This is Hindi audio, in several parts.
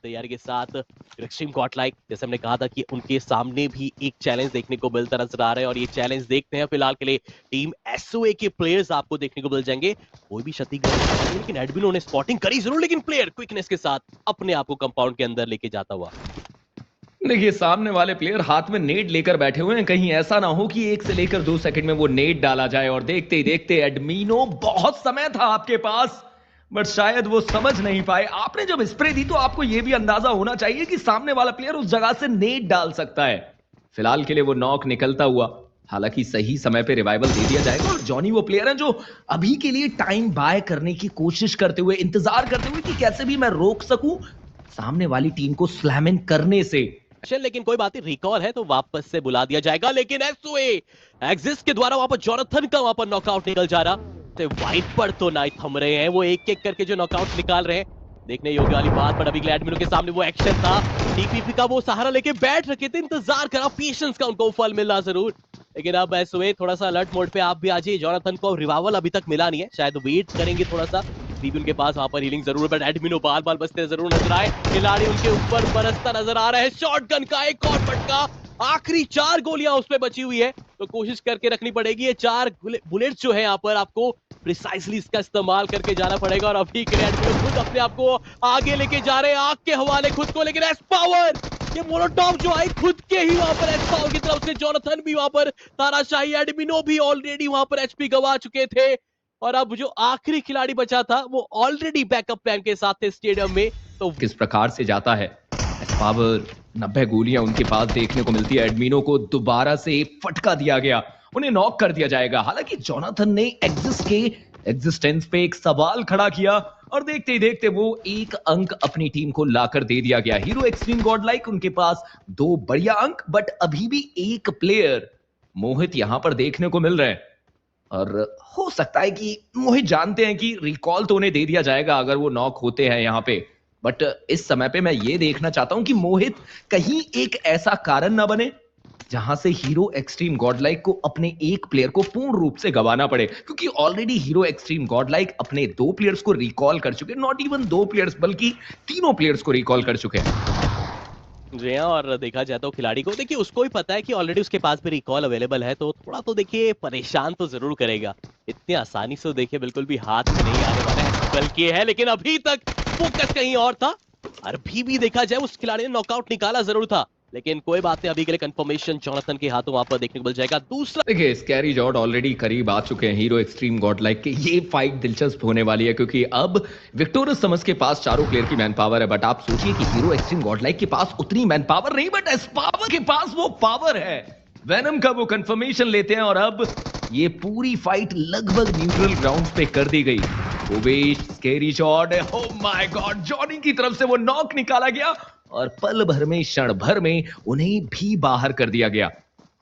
तैयारी के साथ एक्सट्रीम गॉडलाइक, जैसे हमने कहा था कि उनके सामने भी एक चैलेंज देखने को मिलता नजर आ रहा है और ये चैलेंज देखते हैं फिलहाल के लिए टीम एसओए के प्लेयर्स आपको देखने को मिल जाएंगे। कोई भी क्षतिग्रस्त नहीं है, लेकिन एडमिनो ने स्पॉटिंग करी जरूर, लेकिन प्लेयर क्विकनेस के साथ अपने आप को कंपाउंड के अंदर लेके जाता हुआ। देखिए सामने वाले प्लेयर हाथ में नेट लेकर बैठे हुए हैं, कहीं ऐसा ना हो कि 1 से लेकर 2 सेकंड में वो नेट डाला जाए। और देखते ही देखते एडमिनो, बहुत समय था आपके पास, बट शायद वो समझ नहीं पाए। आपने जब स्प्रे दी तो आपको ये भी अंदाजा होना चाहिए कि सामने वाला प्लेयर उस जगह से नेट डाल सकता है। फिलहाल के लिए वो नॉक निकलता हुआ, हालांकि सही समय पे रिवाइवल दे दिया जाएगा। और जॉनी वो प्लेयर है जो अभी के लिए टाइम बाय करने की कोशिश करते हुए, इंतजार करते हुए कि कैसे भी मैं रोक सकूं सामने वाली टीम को स्लैम इन करने से। लेकिन कोई बात नहीं, रिकॉल है तो वापस से बुला दिया जाएगा। लेकिन एसओए एग्जिस्ट के द्वारा वहां पर जॉनथन का वहां पर नॉकआउट निकल जा रहा। तो वाइट पर तो ना थम रहे हैं, वो एक एक करके जो नॉकआउट निकाल रहे हैं, देखने योग्य वाली बात। पर अभी एडमिनो के सामने वो एक्शन था, टीपीपी का वो सहारा लेके बैठ रखे थे, इंतजार करा, पेशेंस का उनको फल मिला जरूर। लेकिन अब एसओए थोड़ा सा अलर्ट मोड पे आप भी आ जाइए। जॉनथन को रिवाइवल अभी तक मिला नहीं है, शायद वेट करेंगे थोड़ा सा। उनके पास वहां पर हीलिंग जरूर है, बट एडमिनो बाल बाल बचते जरूर नजर आए। खिलाड़ी उनके ऊपर बरसता नजर आ रहा है। शॉटगन का एक और फटका, आखिरी 4 गोलियां उसमें बची हुई है, तो कोशिश करके रखनी पड़ेगी। ये 4 बुलेट्स जो है यहाँ पर आपको प्रिसाइसली इसका इस्तेमाल करके जाना पड़ेगा। और अभी के लिए एडमिनो खुद अपने आप को आगे लेके जा रहे हैं, आग के हवाले खुद को। लेकिन एस पावर, ये मोलोटॉव जो आई खुद के ही वहां पर एस पावर की तरफ से, जॉनथन भी वहां पर तानाशाही, एडमिनो भी ऑलरेडी वहां पर एचपी गवा चुके थे। और अब जो आखिरी खिलाड़ी बचा था वो ऑलरेडी बैकअप प्लान के साथ थे स्टेडियम में। तो किस प्रकार से जाता है एस पावर, 90 गोलियां उनके पास देखने को मिलती है। एडमिनो को दोबारा से फटका दिया गया, उन्हें नॉक कर दिया जाएगा। हालांकि जॉनथन ने एग्जिस्ट के एग्जिस्टेंस पे एक सवाल खड़ा किया और देखते ही देखते वो एक अंक अपनी टीम को लाकर दे दिया गया। हीरो एक्सट्रीम गॉडलाइक उनके पास 2 बढ़िया अंक, बट अभी भी एक प्लेयर मोहित यहां पर देखने को मिल रहे हैं। और हो सकता है कि मोहित जानते हैं कि रिकॉल तो उन्हें दे दिया जाएगा अगर वो नॉक होते हैं यहाँ पे, बट इस समय पे मैं ये देखना चाहता हूं कि मोहित कहीं एक ऐसा कारण ना बने जहां से हीरो एक्सट्रीम गॉडलाइक को अपने एक प्लेयर को पूर्ण रूप से गंवाना पड़े। क्योंकि ऑलरेडी हीरो एक्सट्रीम गॉडलाइक अपने 2 प्लेयर्स को रिकॉल कर चुके हैं, नॉट इवन 2 प्लेयर्स बल्कि तीनों प्लेयर्स को रिकॉल कर चुके हैं। जी हाँ, और देखा जाए तो खिलाड़ी को देखिए उसको भी पता है कि ऑलरेडी उसके पास भी रिकॉल अवेलेबल है, तो थोड़ा तो देखिए परेशान तो जरूर करेगा। इतनी आसानी से देखिए बिल्कुल भी हाथ में नहीं आने वाला है, बल्कि है। लेकिन अभी तक फोकस कहीं और था। अभी भी देखा जाए उस खिलाड़ी ने नॉकआउट निकाला जरूर था, लेकिन कोई बात नहीं, अभी के लिए कंफर्मेशन जॉनथन के हाथों वहां पर देखने को मिल जाएगा। दूसरा देखिए स्कैरी जॉर्ड ऑलरेडी करीब आ चुके हैं हीरो एक्सट्रीम गॉडलाइक के। ये फाइट दिलचस्प होने वाली है क्योंकि अब विक्टोरियस समझ के पास चारों प्लेयर की मैन पावर है। बट आप सोचिए कि हीरो एक्सट्रीम गॉडलाइक के पास उतनी मैन पावर नहीं, बट एस पावर के पास वो पावर है। वेनम का वो कंफर्मेशन लेते हैं और अब ये पूरी फाइट लगभग न्यूट्रल ग्राउंड पे कर दी गई। स्कैरी जॉर्ड, ओह माय गॉड, जॉनी की तरफ से वो नॉक निकाला गया और पल भर में, क्षण भर में उन्हें भी बाहर कर दिया गया।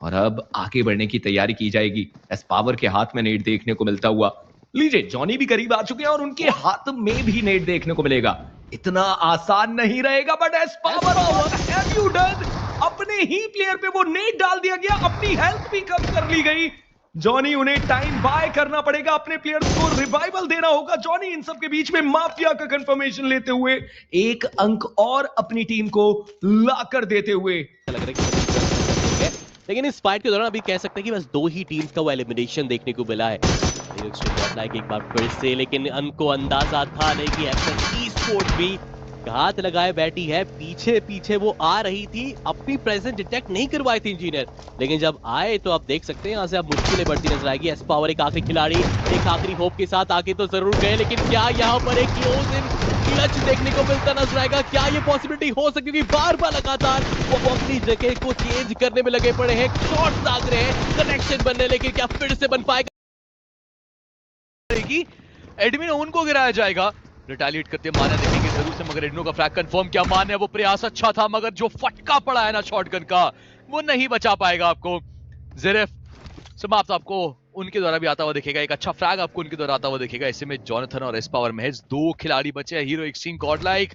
और अब आगे बढ़ने की तैयारी की जाएगी। एस पावर के हाथ में नेट देखने को मिलता हुआ, लीजिए जॉनी भी करीब आ चुके हैं और उनके हाथ में भी नेट देखने को मिलेगा। इतना आसान नहीं रहेगा, but S power, what have you done? अपने ही प्लेयर पे वो नेट डाल दिया गया, अपनी हेल्थ भी कम कर ली गई। जॉनी, उन्हें टाइम बाय करना पड़ेगा, अपने प्लेयर्स को रिवाइवल देना होगा। जॉनी इन सब के बीच में माफिया का कंफर्मेशन लेते हुए एक अंक और अपनी टीम को लाकर देते हुए लग रहा है, लेकिन इस फाइट के दौरान अभी कह सकते हैं कि बस 2 ही टीम्स का वो एलिमिनेशन देखने को मिला है। एक बार फिर से, लेकिन उनको अंदाजा था नहीं कि एफएस ई-स्पोर्ट्स भी घात लगाए बैठी है। पीछे पीछे वो आ रही थी, अपनी प्रेजेंस डिटेक्ट नहीं करवाई थी इंजीनियर, लेकिन जब आए तो आप देख सकते हैं यहाँ से अब मुश्किलें बढ़ती नजर आएगी। एस पावर एक आखिरी खिलाड़ी, एक आखिरी होप के साथ आगे तो जरूर गए, लेकिन क्या यहाँ पर एक क्लोज इन क्लच देखने को मिलता नजर आएगा? क्या ये पॉसिबिलिटी हो सकती है? क्योंकि बार बार लगातार वो अपनी जगह को चेंज करने में लगे पड़े हैं, शॉट्स दाग रहे हैं, कनेक्शन बनने, लेकिन क्या फिर से बन पाएगा? एडमिनो उनको गिराया जाएगा, रिटालिएट करते माना देखेंगे जरूर से, मगर एडमिनो का फ्रैग कंफर्म किया मान है। वो प्रयास अच्छा था, मगर जो फटका पड़ा है ना शॉटगन का, वो नहीं बचा पाएगा आपको। ज़ेरेफ समाप्त आपको उनके द्वारा भी आता हुआ दिखेगा, एक अच्छा फ्रैग आपको उनके द्वारा आता हुआ दिखेगा। ऐसे में जॉनथन और एस पावर महज 2 खिलाड़ी बचे हैं। हीरो एक्सट्रीम गॉडलाइक,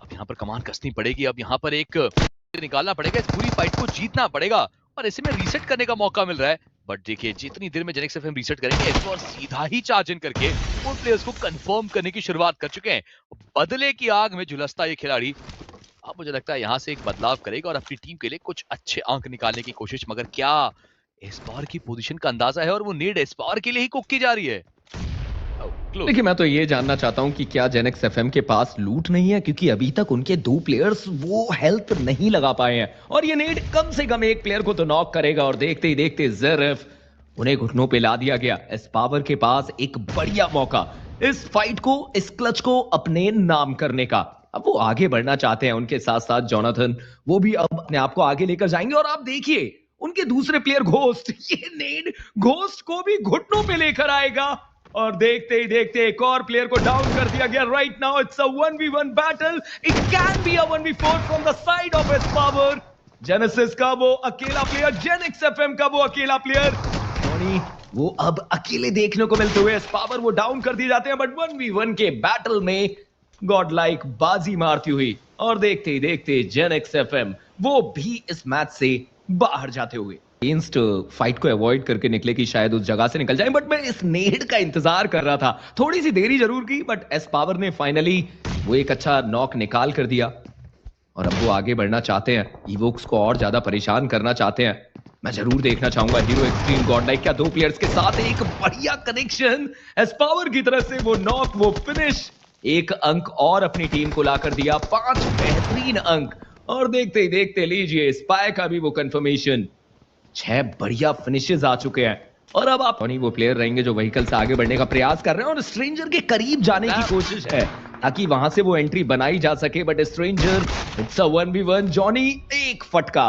अब यहाँ पर कमान कसनी पड़ेगी, अब यहाँ पर एक निकालना पड़ेगा, इस पूरी फाइट को जीतना पड़ेगा और ऐसे में रीसेट करने का मौका मिल रहा है। बट देखिए जितनी देर में जेनेक्स एफएम रीसेट करेंगे इस बार सीधा ही चार्ज इन करके उन प्लेयर्स को कंफर्म करने की शुरुआत कर चुके हैं। बदले की आग में झुलसता ये खिलाड़ी अब मुझे लगता है यहाँ से एक बदलाव करेगा और अपनी टीम के लिए कुछ अच्छे अंक निकालने की कोशिश, मगर क्या एस्पार की पोजीशन का अंदाजा है और वो नीड एस्पार के लिए ही कुक की जा रही है। देखिए मैं तो ये जानना चाहता हूं कि क्या जेनेक्स एफएम के पास लूट नहीं है, क्योंकि अभी तक उनके 2 प्लेयर्स वो हेल्थ नहीं लगा पाए हैं और ये नेड कम से कम एक प्लेयर को तो नॉक करेगा और देखते ही देखते ज़रफ उन्हें घुटनों पे ला दिया गया। एस्पावर के पास एक बढ़िया मौका इस फाइट को, इस क्लच को अपने नाम करने का। अब वो आगे बढ़ना चाहते हैं, उनके साथ साथ जोनाथन वो भी अब अपने आप को आगे लेकर जाएंगे और आप देखिए उनके दूसरे प्लेयर घोस्ट, ये नेड घोस्ट को भी घुटनों पे लेकर आएगा और देखते ही देखते एक और प्लेयर को डाउन कर दिया गया। Right now it's a 1v1 battle, it can be a 1v4 from the side of एस्पावर। जेनेसिस का वो अकेला प्लेयर, जेनेक्स एफएम का वो अकेला प्लेयर, वो अब अकेले देखने को मिलते हुए एस्पावर वो डाउन कर दिए जाते हैं। बट 1v1 के बैटल में गॉड लाइक बाजी मारती हुई और देखते ही देखते जेनेक्स एफएम वो भी इस मैच से बाहर जाते हुए अगेंस्ट फाइट को अवॉइड करके निकले कि शायद उस जगह से निकल जाए। बट मैं इस नेड का इंतजार कर रहा था, थोड़ी सी देरी जरूर की, बट एस्पावर ने फाइनली वो एक अच्छा नॉक निकाल कर दिया और अब वो आगे बढ़ना चाहते हैं, इवोक्स को और ज्यादा परेशान करना चाहते हैं। मैं जरूर देखना चाहूंगा हीरो एक्सट्रीम गॉडलाइक क्या 2 प्लेयर्स के साथ एक बढ़िया कनेक्शन, एस्पावर की तरफ से वो नॉक, वो फिनिश, एक अंक और अपनी टीम को लाकर दिया, 5 बेहतरीन अंक। और देखते ही देखते लीजिए स्पाई का भी वो कंफर्मेशन, 6 बढ़िया फिनिशेस आ चुके हैं और अब आप वो प्लेयर रहेंगे जो व्हीकल से आगे बढ़ने का प्रयास कर रहे हैं और स्ट्रेंजर के करीब जाने की कोशिश है ताकि वहां से वो एंट्री बनाई जा सके। But stranger it's a 1v1, Johnny एक फटका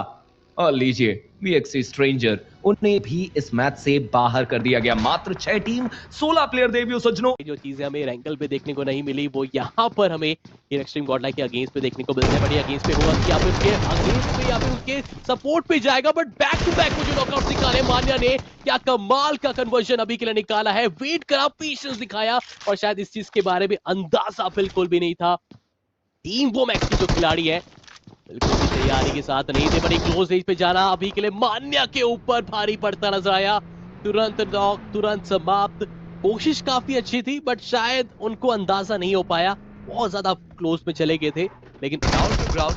और लीजिए VXC स्ट्रेंजर उन्हें भी इस मैच से बाहर कर दिया गया। मात्र 6 टीम 16 प्लेयर देवियों सज्जनों। जो चीजें हमें रैंकल पे देखने को नहीं मिली वो यहाँ पर हमें एक्सट्रीम गॉडलाइक के अगेंस्ट पे देखने को मिलता है। बढ़िया अगेंस्ट पे होगा या फिर उसके अगेंस्ट पे या फिर उसके सपोर्ट पे जाएगा, बट बैक टू बैक मुझे नॉकआउट निकाले मान्या ने। क्या कमाल का कन्वर्जन अभी के लिए निकाला है, वेट करा, पेशेंस दिखाया और शायद इस चीज के बारे में अंदाजा बिल्कुल भी नहीं था। टीम वो मैक्स की जो खिलाड़ी है बिल्कुल भी तैयारी के साथ नहीं थे, बड़ी क्लोज रेंज पे जाना अभी के लिए मान्या के ऊपर भारी पड़ता नजर आया। तुरंत नॉक, तुरंत समाप्त। कोशिश काफी अच्छी थी बट शायद उनको अंदाजा नहीं हो पाया, बहुत ज्यादा क्लोज में चले गए थे। लेकिन ग्राउंड टू ग्राउंड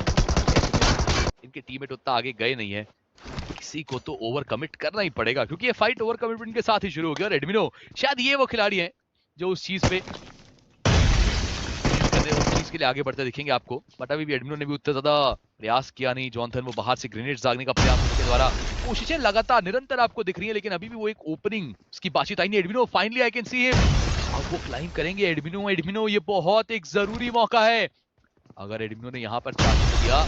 इनके टीममेट उतना आगे गए नहीं है, किसी को तो ओवर कमिट करना ही पड़ेगा क्योंकि ये फाइट ओवर कमिटमेंट के साथ ही शुरू हो गया। और एडमिनो शायद ये वो खिलाड़ी हैं जो उस चीज पे उस चीज के लिए आगे बढ़ते दिखेंगे आपको। बट अभी भी एडमिनो ने भी उतना ज्यादा प्रयास किया नहीं। जॉनथन वो बाहर से ग्रेनेड्स दागने का प्रयास उसके द्वारा, कोशिशें लगातार निरंतर आपको दिख रही है, लेकिन अभी भी वो एक ओपनिंग उसकी बातचीत आई नहीं। एडमिनो finally I can see him, अब वो क्लाइम करेंगे। एडमिनो ये बहुत एक जरूरी मौका है। अगर एडमिनो ने यहाँ पर चार्ज किया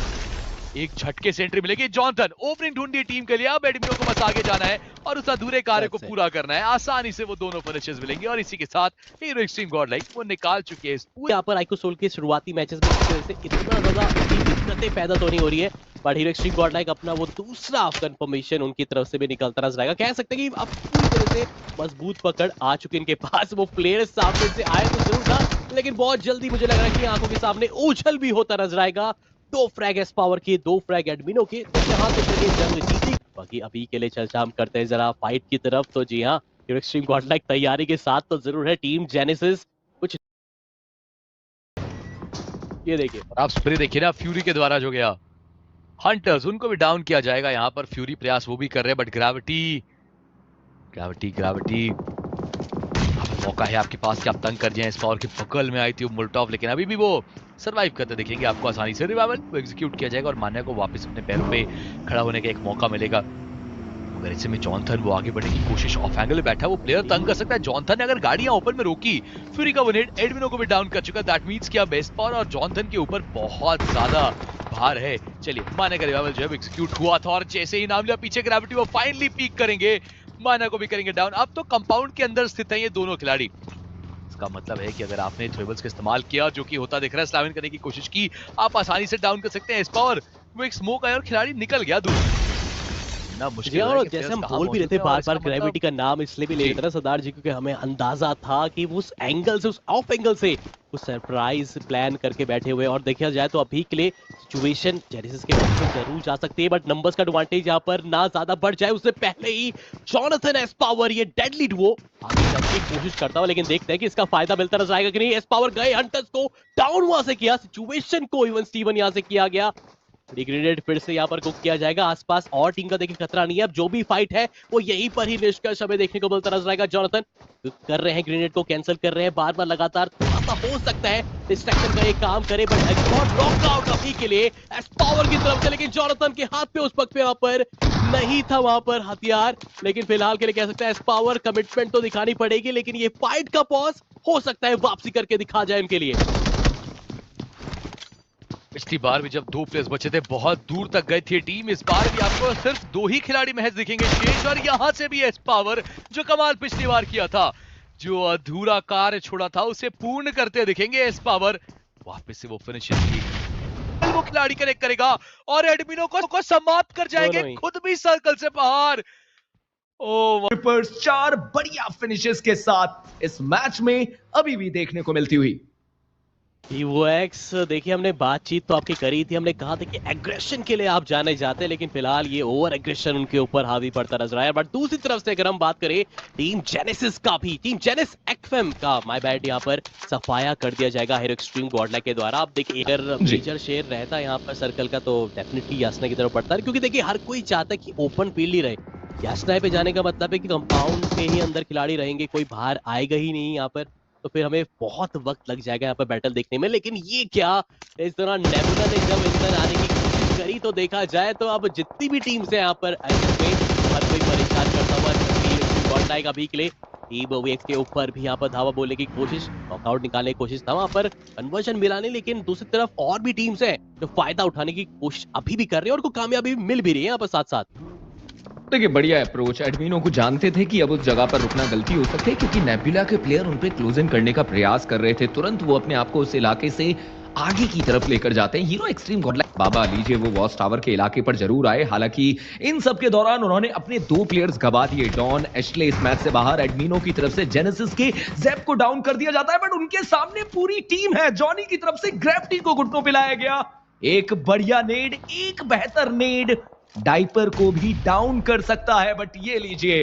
एक झटके से एंट्री मिलेगी। जॉनथन ओपनिंग ढूंढी टीम के लिए, अब एडमिनो को बस आगे जाना है और उस अधूरे कार्य को पूरा करना है। आसानी से वो दोनों फिनिशेस मिलेंगे और इसी के साथ हीरो एक्सट्रीम गॉडलाइक वो निकाल चुके हैं। यहाँ पर आइको सोल के शुरुआती मैचेस में इस तरह से इतना ज्यादा दिक्कतें पैदा तो नहीं हो रही है, बट हीरो एक्सट्रीम गॉडलाइक अपना वो दूसरा कंफर्मेशन उनकी तरफ से भी निकलता नजर आएगा। कह सकते हैं कि अब पूरी तरह से मजबूत पकड़ आ चुके इनके पास। वो प्लेयर्स सामने से आए तो जरूर था, लेकिन बहुत जल्दी मुझे लग रहा है कि आंखों के सामने उछल भी होता नजर आएगा। 2 फ्रैग एस्पावर के, 2 फ्रैग एडमिनो के, तो यहाँ से ये जंग जीती। बाकी अभी के लिए चर्चा हम करते हैं जरा फाइट की तरफ। तो जी हाँ, हीरो एक्सट्रीम गॉडलाइक तैयारी के साथ तो जरूर है। टीम जेनेसिस कुछ ये देखिए, आप स्प्रे देखिए ना फ्यूरी के द्वारा जो गया। हंटर्स उनको भी डाउन किया जाएगा यहाँ पर। फ्यूरी प्रयास वो भी कर रहे हैं, बट ग्रेविटी मौका है आपके पास कि आप तंग कर जाएं। इस पावर के बगल में आई थी वो मुल्टॉफ, लेकिन अभी भी वो सरवाइव करते दिखेंगे आपको आसानी से। रिवाइवल वो एग्जीक्यूट किया जाएगा और मान्या को वापस अपने पैरों पे खड़ा होने का एक मौका मिलेगा। अगर ऐसे में जॉनथन वो आगे बढ़ने की कोशिश, ऑफ एंगल में बैठा वो प्लेयर तंग कर सकता है। जॉनथन ने अगर गाड़ियां ओपन में रोकी, फ्यूरी का वो नेट एडमिनो को भी डाउन कर चुका। दैट मींस कि अब एस्पावर और जॉनथन के ऊपर बहुत ज्यादा भार है। चलिए मान्या का रिवाइवल जो है एग्जीक्यूट हुआ था और जैसे ही नाम लिया पीछे ग्रेविटी वो फाइनली पीक करेंगे, मान्या को भी करेंगे डाउन। अब तो कंपाउंड के अंदर स्थित है ये दोनों खिलाड़ी। इसका मतलब है कि अगर आपने थ्रेबल्स का इस्तेमाल किया, जो कि होता दिख रहा है, स्लैमिन करने की कोशिश की, आप आसानी से डाउन कर सकते हैं एस्पावर। वो एक स्मोक आया और खिलाड़ी निकल गया दूर। ढूंढना मुश्किल जी हो हाँ, रहा है और कि जैसे प्लेयर्स हम कहाँ बोल भी मौजूद रहे थे हैं और बार इसका बार ग्रेविटी का नाम इसलिए भी ले जी। रहे थे ना सरदार जी, क्योंकि हमें अंदाजा था कि वो उस एंगल से, उस ऑफ एंगल से कुछ सरप्राइज प्लान करके बैठे हुए हैं। और देखा जाए तो अभी के लिए सिचुएशन जेनेसिस के पक्ष में जरूर जा सकती है, बट नंबर्स का एडवांटेज यहाँ पर ना ज्यादा बढ़ जाए उससे पहले ही जॉनथन एस पावर, ये डेडली डुओ आगे जाने की कोशिश करता हुआ, लेकिन देखते हैं कि इसका फायदा मिलता नजर आएगा कि नहीं। एस पावर गए, हंटर्स को डाउन वहां से किया, सिचुएशन को इवन स्टीवन यहाँ से किया गया। ग्रेनेड फिर से यहाँ पर कुक किया जाएगा। आसपास और टीम का देखिए खतरा नहीं है, अब जो भी फाइट है वो यहीं पर ही निष्कर्ष हमें देखने को मिलता नजर आएगा। जॉनथन कर रहे हैं, ग्रेनेड को कैंसिल कर रहे हैं बार बार लगातार, थोड़ा सा हो सकता है डिस्ट्रैक्शन का ये काम करे, बट नॉकआउट अभी के लिए एस पावर की तरफ से, लेकिन जॉनथन के हाथ पे उस वक्त पे वहां पर नहीं था वहां पर हथियार। लेकिन फिलहाल के लिए कह सकते हैं एस पावर कमिटमेंट तो दिखानी पड़ेगी, लेकिन ये फाइट का पॉज हो सकता है वापसी करके दिखा जाए उनके लिए। पिछली बार भी जब 2 प्लेयर्स बचे थे बहुत दूर तक गई थी टीम, इस बार भी आपको सिर्फ 2 ही खिलाड़ी महज दिखेंगे शेष, और यहां से भी एस पावर जो कमाल पिछली बार किया था, जो अधूरा कार्य छोड़ा था उसे पूर्ण करते दिखेंगे एस पावर। वापस से वो फिनिशिंग की वो खिलाड़ी कनेक्ट करेगा और एडमिनो को समाप्त कर जाएंगे, दोनों ही। खुद भी सर्कल से बाहर। ओ क्लिपर्स 4 बढ़िया फिनिशेस के साथ इस मैच में अभी भी देखने को मिलती हुई। ईवोएक्स, देखिए हमने बातचीत तो आपकी करी थी, हमने कहा था कि एग्रेशन के लिए आप जाने जाते हैं, लेकिन फिलहाल ये ओवर एग्रेशन उनके ऊपर हावी पड़ता नजर आया। बट दूसरी तरफ से अगर हम बात करें टीम जेनेसिस का भी, टीम जेनेस एक्सएम का माय बैड यहाँ पर सफाया कर दिया जाएगा हीरो एक्सट्रीम गॉडलाइक के द्वारा। अब देखिए अगर जी। मेजर शेयर रहता यहाँ पर सर्कल का तो डेफिनेटली यासना की तरफ पड़ता है, क्योंकि देखिए हर कोई चाहता है कि ओपन फील्ड ही रहे। यासना पे जाने का मतलब है कि कंपाउंड के ही अंदर खिलाड़ी रहेंगे, कोई बाहर आएगा ही नहीं यहाँ पर, तो फिर हमें बहुत वक्त लग जाएगा यहाँ पर बैटल देखने में। लेकिन ये क्या, इस दौरान नेबुला ने जब अंदर आने की कोशिश करी तो देखा जाए तो अब जितनी भी टीम्स हैं यहाँ पर ऐसे में हर कोई परेशान करता हुआ गॉडलाइक अभी के लिए टीम वीएक्स के ऊपर भी यहाँ पर धावा बोलने की कोशिश, नॉकआउट निकालने की कोशिश था वहां पर, कन्वर्जन मिला नहीं, लेकिन दूसरी तरफ और भी टीम्स हैं जो फायदा उठाने की कोशिश अभी भी कर रही है और उनको कामयाबी मिल भी रही है यहाँ पर साथ साथ। देखिए बढ़िया अप्रोच। एडमिनो को जानते थे कि अब उस जगह पर रुकना गलती हो सकती है, क्योंकि नेबुला के प्लेयर उन पे क्लोज इन करने का प्रयास कर रहे थे। तुरंत वो अपने आप को उस इलाके से आगे की तरफ लेकर जाते हैं। हीरो एक्सट्रीम गॉडलाइक बाबा लीजिए वो वॉच टावर के इलाके पर जरूर आए, हालांकि इन सब के दौरान उन्होंने अपने 2 प्लेयर्स गवा दिए। डॉन एशले इस मैच से बाहर। एडमिनो की तरफ से जेनेसिस के जैप को डाउन कर दिया जाता है, बट उनके सामने पूरी टीम है। जॉनी की तरफ से ग्रेविटी को घुटनों पे लाया गया। एक बढ़िया नेड, एक बेहतर नेड डाइपर को भी डाउन कर सकता है, बट ये लीजिए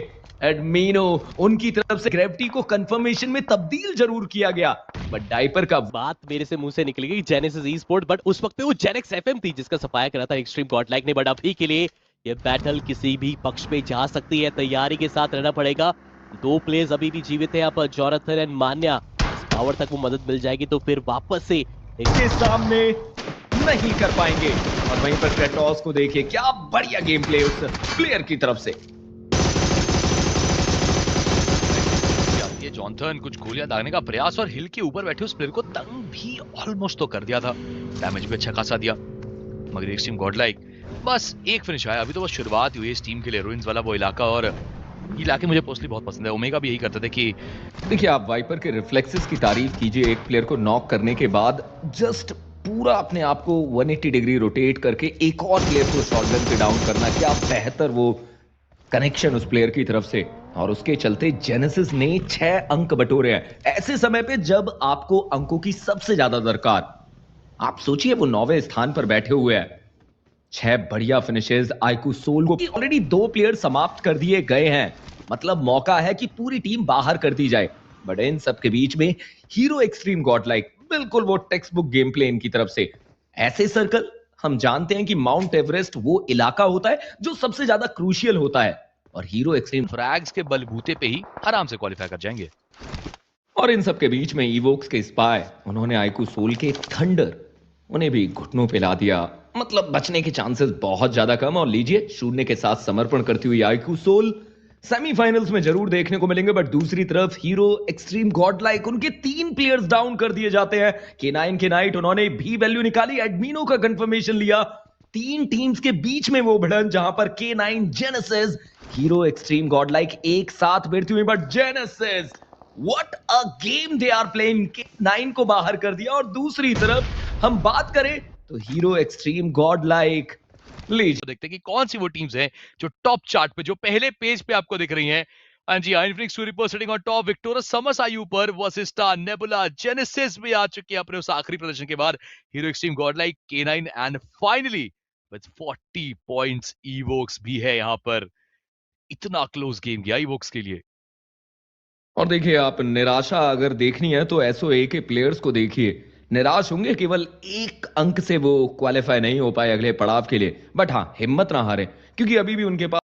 एडमिनो उनकी तरफ से ग्रेविटी को कंफर्मेशन में तब्दील जरूर किया गया, बट डाइपर का बात मेरे से मुंह से निकल गई जेनेसिस ई स्पोर्ट, बट उस वक्त पे वो जेनेक्स एफएम थी जिसका सफाया करा था एक्सट्रीम गॉडलाइक ने। बट अभी के लिए ये बैटल किसी भी पक्ष पे जा सकती है, तैयारी के साथ रहना पड़ेगा। 2 प्लेयर्स अभी भी जीवित है यहाँ पर, जॉनथन एंड मान्या। इस पावर तक वो मदद मिल जाएगी तो फिर वापस से के सामने नहीं कर पाएंगे। और वहीं पर क्रेटोस को देखिए, क्या बढ़िया गेम प्ले उस प्लेयर की तरफ से। ये जॉनथन कुछ गोलियां दागने का प्रयास और हिल के ऊपर बैठे उस प्लेयर को तंग भी ऑलमोस्ट तो कर दिया था, डैमेज भी अच्छा खासा दिया। मगर एक्सट्रीम गॉडलाइक बस एक फिनिश आया, अभी तो बस शुरुआत हुई इस टीम के लिए। रुइंस वाला वो इलाका, और इलाके मुझे पर्सनली बहुत पसंद है। ओमेगा भी यही करते थे कि देखिए आप वाइपर के रिफ्लेक्सेस की तारीफ कीजिए। एक प्लेयर को नॉक करने के बाद जस्ट पूरा अपने आप को 180 डिग्री रोटेट करके एक और प्लेयर को शॉटगन पे डाउन करना, क्या बेहतर वो कनेक्शन उस प्लेयर की तरफ से। और उसके चलते जेनेसिस ने 6 अंक बटोरे हैं ऐसे समय पे जब आपको अंकों की सबसे ज्यादा दरकार। आप सोचिए वो 9वें स्थान पर बैठे हुए हैं। 6 बढ़िया फिनिशेस। आइकू सोल को ऑलरेडी 2 प्लेयर समाप्त कर दिए गए हैं, मतलब मौका है कि पूरी टीम बाहर कर दी जाए। बट इन सब के बीच में हीरो एक्सट्रीम गॉडलाइक, बिल्कुल वो टेक्स्ट बुक गेम प्ले इनकी तरफ से। ऐसे सर्कल, हम जानते हैं कि माउंट एवरेस्ट वो इलाका होता है जो सबसे ज्यादा क्रूशियल होता है, और हीरो एक्सट्रीम फ्रैग्स के बलबूते पे ही आराम से क्वालिफाई कर जाएंगे। और इन सब के बीच में इवोक्स के स्पाई, उन्होंने आइकू सोल के थंडर, उन्हें भी घुटनों पे ला दिया। मतलब बचने के चांसेस बहुत ज्यादा कम। और लीजिए शून्य के साथ समर्पण करती हुई आइकू सोल सेमीफाइनल्स में जरूर देखने को मिलेंगे। बट दूसरी तरफ हीरो एक्सट्रीम गॉडलाइक, उनके 3 प्लेयर्स डाउन कर दिए जाते हैं। K9 के नाइट, उन्होंने भी वैल्यू निकाली, एडमिनो का कंफर्मेशन लिया। 3 टीम्स के बीच में वो भिड़न जहां पर K9 genesis hero extreme Godlike एक साथ भिड़ती हुई, but Genesis what a game they are playing. K9 को बाहर कर दिया। और दूसरी तरफ हम बात करें तो हीरो एक्सट्रीम गॉडलाइक लीजिए तो देखते हैं कि कौन सी वो टीम्स हैं जो टॉप चार्ट पे, जो पहले पेज पे आपको दिख रही हैं। हाँ जी, Infinix super sitting on top, Victorious समस आयु पर वर्सेस स्टार, नेबुला, जेनेसिस भी आ चुके हैं अपने उस आखिरी प्रदर्शन के बाद, hero extreme Godlike, K9 and finally with 40 points evokes भी है यहाँ पर। इतना क्लोज गेम गया इवोक्स के लिए। और देखिए, आप निराशा अगर देखनी है तो एसओए के प्लेयर्स को देखिए, निराश होंगे, केवल 1 अंक से वो क्वालिफाई नहीं हो पाए अगले पड़ाव के लिए। बट हाँ, हिम्मत ना हारें, क्योंकि अभी भी उनके पास